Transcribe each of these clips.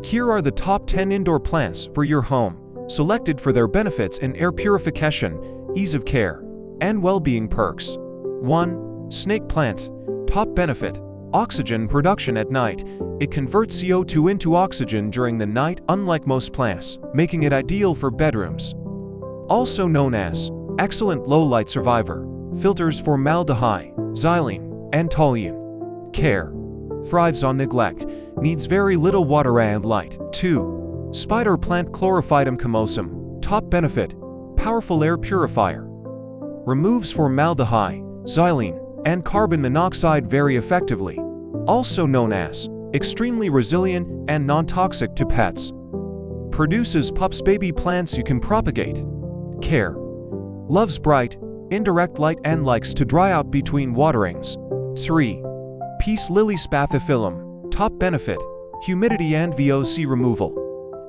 Here are the top 10 indoor plants for your home, selected for their benefits in air purification, ease of care, and well-being perks. 1. Snake plant. Top benefit: oxygen production at night. It converts CO2 into oxygen during the night, unlike most plants, making it ideal for bedrooms. Also known as excellent low-light survivor, filters formaldehyde, xylene, and toluene. Care: thrives on neglect, needs very little water and light. 2. Spider plant Chlorophytum comosum. Top benefit: powerful air purifier. Removes formaldehyde, xylene, and carbon monoxide very effectively. Also known as extremely resilient and non-toxic to pets. Produces pups baby plants you can propagate. Care: loves bright, indirect light and likes to dry out between waterings. 3. Peace lily spathiphyllum. Top benefit: humidity and VOC removal.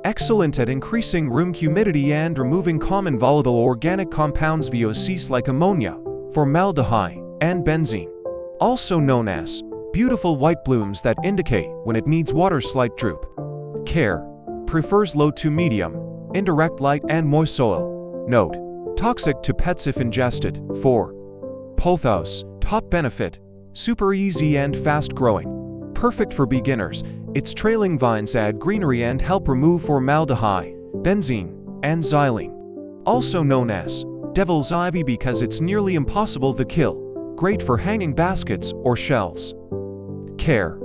Excellent at increasing room humidity and removing common volatile organic compounds VOCs like ammonia, formaldehyde, and benzene. Also known as beautiful white blooms that indicate when it needs water. Slight droop. Care: prefers low to medium, indirect light and moist soil. Note: toxic to pets if ingested. 4. Pothos. Top benefit: super easy and fast growing. Perfect for beginners. Its trailing vines add greenery and help remove formaldehyde, benzene, and xylene. Also known as devil's ivy because it's nearly impossible to kill. Great for hanging baskets or shelves. Care: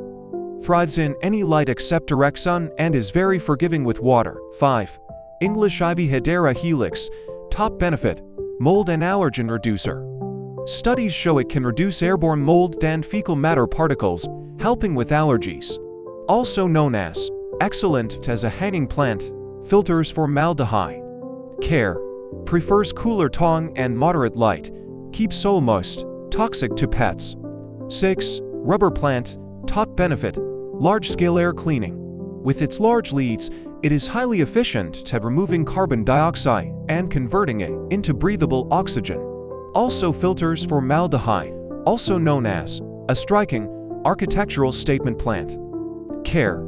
thrives in any light except direct sun and is very forgiving with water. 5. English ivy Hedera helix. Top benefit: mold and allergen reducer. Studies show it can reduce airborne mold and fecal matter particles, helping with allergies. Also known as excellent as a hanging plant, filters formaldehyde. Care: prefers cooler tone and moderate light, keeps soil moist, toxic to pets. 6. Rubber plant. Top benefit: large-scale air cleaning. With its large leaves, it is highly efficient at removing carbon dioxide and converting it into breathable oxygen. Also filters formaldehyde, also known as a striking architectural statement plant. Care: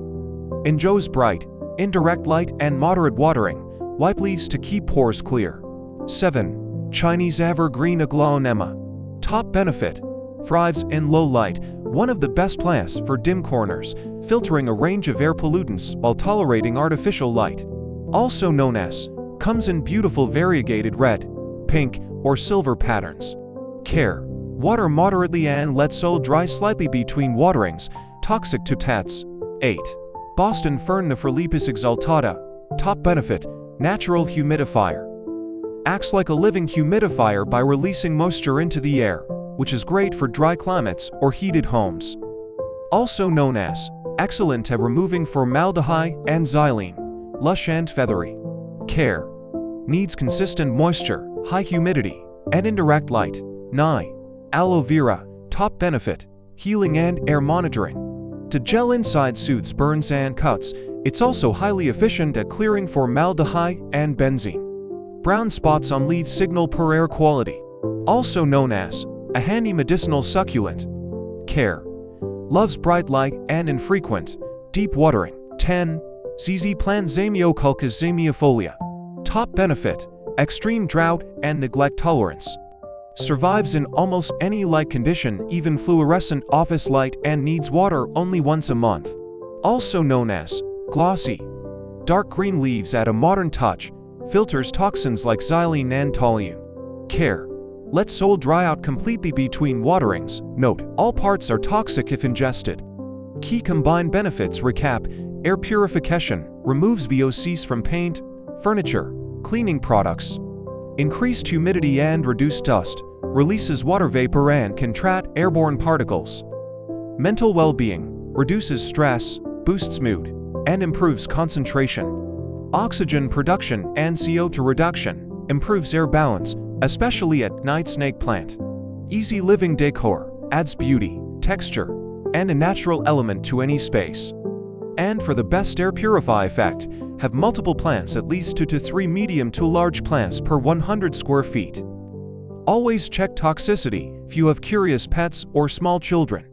enjoys bright, indirect light and moderate watering, wipe leaves to keep pores clear. 7. Chinese evergreen aglaonema. Top benefit: thrives in low light, one of the best plants for dim corners, filtering a range of air pollutants while tolerating artificial light. Also known as comes in beautiful variegated red, pink, or silver patterns. Care: water moderately and let soil dry slightly between waterings, toxic to pets. 8. Boston fern Nephrolepis exaltata. Top benefit: natural humidifier. Acts like a living humidifier by releasing moisture into the air, which is great for dry climates or heated homes. Also known as excellent at removing formaldehyde and xylene, lush and feathery. Care: needs consistent moisture, high humidity, and indirect light. 9. Aloe vera. Top benefit: healing and air monitoring. To gel inside soothes burns and cuts. It's also highly efficient at clearing formaldehyde and benzene. Brown spots on leaves signal poor air quality. Also known as a handy medicinal succulent. Care: loves bright light and infrequent, deep watering. 10. ZZ plant Zamioculcas zamiifolia. Top benefit: extreme drought and neglect tolerance. Survives in almost any light condition, even fluorescent office light, and needs water only once a month. Also known as glossy. Dark green leaves add a modern touch, filters toxins like xylene and toluene. Care: let soil dry out completely between waterings. Note: all parts are toxic if ingested. Key combined benefits recap: air purification, removes VOCs from paint, furniture, cleaning products. Increased humidity and reduced dust, releases water vapor and can trap airborne particles. Mental well-being, reduces stress, boosts mood, and improves concentration. Oxygen production and CO2 reduction, improves air balance, especially at night. Snake plant. Easy living decor, adds beauty, texture, and a natural element to any space. And for the best air purify effect, have multiple plants, at least 2 to 3 medium to large plants per 100 square feet. Always check toxicity if you have curious pets or small children.